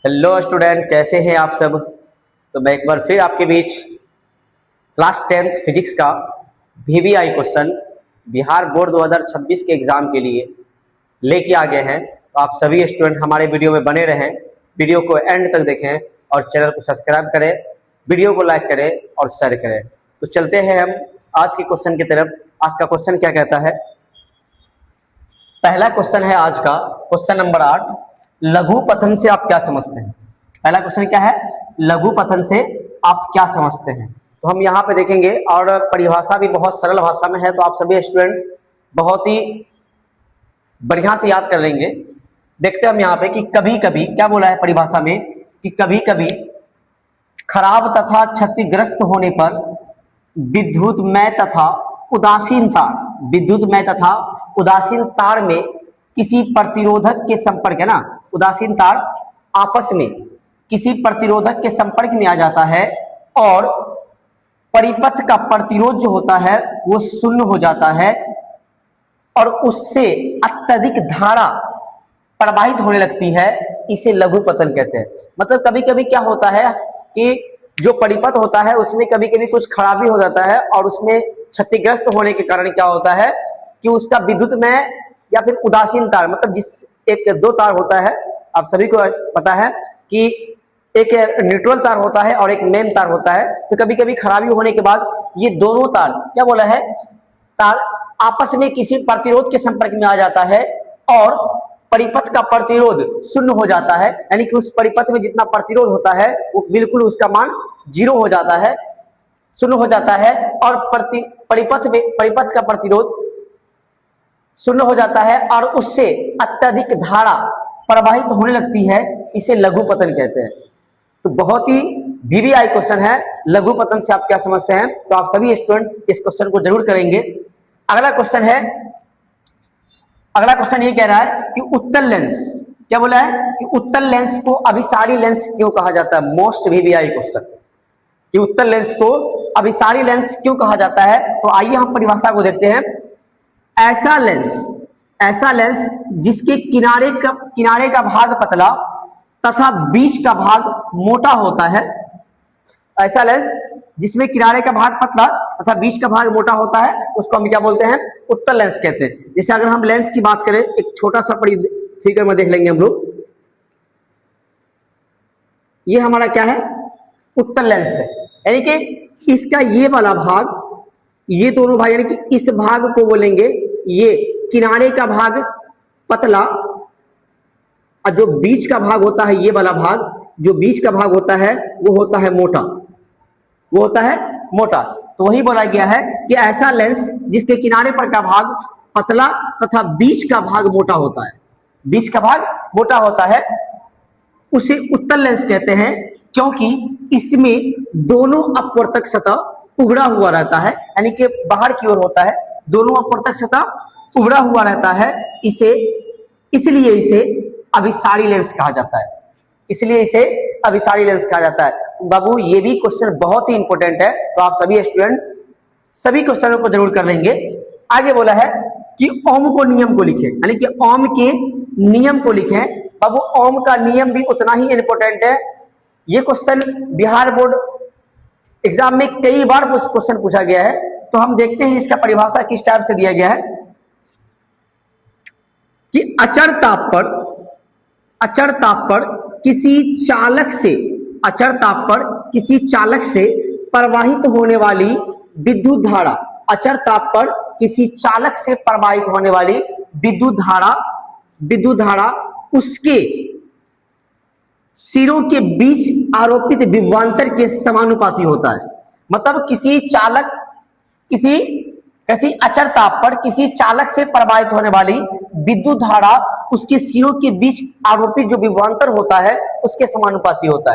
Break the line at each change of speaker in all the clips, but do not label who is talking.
Hello student, कैसे हैं आप सब। तो मैं एक बार फिर आपके बीच क्लास 10th फिजिक्स का वीवीआई क्वेश्चन बिहार बोर्ड 2026 के एग्ज़ाम के लिए लेके आ गए हैं। तो आप सभी स्टूडेंट हमारे वीडियो में बने रहें, वीडियो को एंड तक देखें और चैनल को सब्सक्राइब करें, वीडियो को लाइक करें और शेयर करें। तो चलते हैं हम आज के क्वेश्चन की तरफ। आज का क्वेश्चन क्या कहता है। पहला क्वेश्चन है आज का, क्वेश्चन नंबर 8, लघु पतन से आप क्या समझते हैं। पहला क्वेश्चन क्या है, लघु पतन से आप क्या समझते हैं। तो हम यहाँ पे देखेंगे और परिभाषा भी बहुत सरल भाषा में है, तो आप सभी स्टूडेंट बहुत ही बढ़िया से याद कर लेंगे। देखते हैं हम यहाँ पे कि कभी कभी क्या बोला है परिभाषा में कि कभी कभी खराब तथा क्षतिग्रस्त होने पर विद्युतमय तथा उदासीन तार में किसी प्रतिरोधक के संपर्क है ना, उदासीन तार आपस में किसी प्रतिरोधक के संपर्क में आ जाता है और परिपथ का प्रतिरोध जो होता है वो शून्य हो जाता है और उससे अत्यधिक धारा प्रवाहित होने लगती है, इसे लघु पतन कहते हैं। मतलब कभी कभी क्या होता है कि जो परिपथ होता है उसमें कभी कभी कुछ खराबी हो जाता है और उसमें क्षतिग्रस्त होने के कारण क्या होता है कि उसका विद्युत में या फिर उदासीन तार, मतलब जिस एक दो तार होता है, आप सभी को पता है कि एक न्यूट्रल तार होता है और एक मेन तार होता है। तो कभी कभी खराबी होने के बाद ये दोनों तार क्या बोला है, तार आपस में किसी प्रतिरोध के संपर्क में आ जाता है और परिपथ का प्रतिरोध शून्य हो जाता है, यानी कि उस परिपथ में जितना प्रतिरोध होता है वो बिल्कुल उसका मान 0 हो जाता है, शून्य हो जाता है और परिपथ का प्रतिरोध शून्य हो जाता है और उससे अत्यधिक धारा प्रवाहित होने लगती है, इसे लघु पतन कहते हैं। तो बहुत ही वीवीआई क्वेश्चन है, लघु पतन से आप क्या समझते हैं। तो आप सभी स्टूडेंट इस क्वेश्चन को जरूर करेंगे। अगला क्वेश्चन ये कह रहा है कि उत्तल लेंस, क्या बोला है कि उत्तल लेंस को अभिसारी लेंस क्यों कहा जाता है। मोस्ट वीवीआई क्वेश्चन कि उत्तल लेंस को अभिसारी लेंस क्यों कहा जाता है। तो आइए हम परिभाषा को देखते हैं। ऐसा लेंस जिसके किनारे का भाग पतला तथा बीच का भाग मोटा होता है। ऐसा लेंस जिसमें किनारे का भाग पतला तथा बीच का भाग मोटा होता है उसको हम क्या बोलते हैं, उत्तल लेंस कहते हैं। जैसे अगर हम लेंस की बात करें, एक छोटा सा फिगर में देख लेंगे हम लोग। ये हमारा क्या है, उत्तल लेंस है, यानी कि इसका ये वाला भाग, ये दोनों भाग, यानी कि इस भाग को बोलेंगे ये किनारे का भाग पतला और जो बीच का भाग होता है, ये वाला भाग जो बीच का भाग होता है वो होता है मोटा। तो वही बोला गया है कि ऐसा लेंस जिसके किनारे पर का भाग पतला तथा बीच का भाग मोटा होता है, उसे उत्तल लेंस कहते हैं, क्योंकि इसमें दोनों अपवर्तक सतह उभरा हुआ रहता है, यानी कि बाहर की ओर होता है, दोनों अपवर्तक सतह उभरा हुआ रहता है। इसलिए इसे अभिसारी लेंस कहा जाता है। तो बाबू ये भी क्वेश्चन बहुत ही इंपॉर्टेंट है, तो आप सभी स्टूडेंट सभी क्वेश्चनों को जरूर कर लेंगे। आगे बोला है कि ओम को नियम को लिखें, यानी कि ओम के नियम को लिखें। बाबू ओम का नियम भी उतना ही इंपॉर्टेंट है। ये क्वेश्चन बिहार बोर्ड एग्जाम में कई बार क्वेश्चन पूछा गया है। तो हम देखते हैं इसका परिभाषा किस टाइप से दिया गया है कि अचर ताप पर किसी चालक से प्रवाहित होने वाली विद्युत धारा उसके सिरों के बीच आरोपित विभवांतर के समानुपाती होता है। मतलब किसी अचर ताप पर किसी चालक से प्रवाहित होने वाली विद्युत धारा उसके सिरों के बीच आरोपित जो विभवांतर होता है उसके समानुपाती होता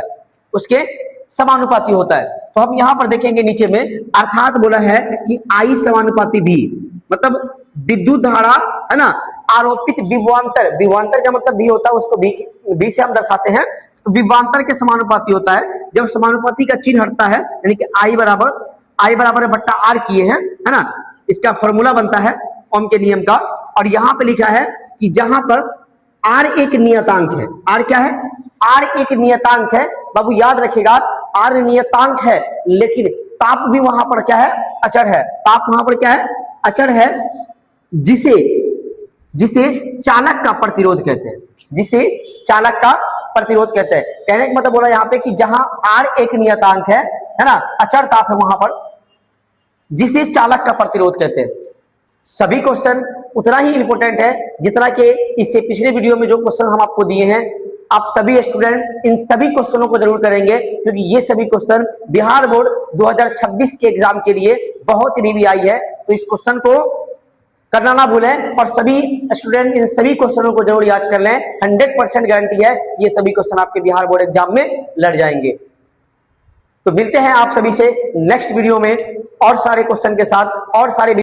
है। तो हम यहां पर देखेंगे नीचे में, अर्थात बोला है कि I समानुपाती V, मतलब विद्युत धारा है ना, आरोपित विभवांतर का मतलब भी होता है, उसको भी से हम दर्शाते हैं। तो विभवांतर के समानुपाती होता है। जब समानुपाती का चिन्ह हटता है, यानी कि I बराबर बट्टा R किए हैं, है ना, इसका फॉर्मूला बनता है ओम के नियम का। और यहां पे लिखा है कि जहां पर R एक नियतांक है, R क्या है, आर एक नियतांक है, बाबू याद रखिएगा, आर नियतांक है, लेकिन ताप भी वहां पर क्या है, अचर है। ताप वहां पर क्या है, अचर है, जिसे जिसे चालक का प्रतिरोध कहते हैं, जिसे चालक का प्रतिरोध कहते हैं। कहने का मतलब बोला यहाँ पे कि जहां आर एक नियतांक है ना, अचर ताप है वहां पर, जिसे चालक का प्रतिरोध कहते हैं। सभी क्वेश्चन उतना ही इंपॉर्टेंट है जितना कि इससे पिछले वीडियो में जो क्वेश्चन हम आपको दिए हैं। आप सभी स्टूडेंट इन सभी क्वेश्चनों को जरूर करेंगे, क्योंकि ये सभी क्वेश्चन बिहार बोर्ड 2026 के एग्जाम के लिए बहुत ही आई है। तो इस क्वेश्चन को करना ना भूलें और सभी स्टूडेंट इन सभी क्वेश्चनों को जरूर याद कर लें। 100% गारंटी है ये सभी क्वेश्चन आपके बिहार बोर्ड एग्जाम में लड़ जाएंगे। तो मिलते हैं आप सभी से नेक्स्ट वीडियो में और सारे क्वेश्चन के साथ और सारे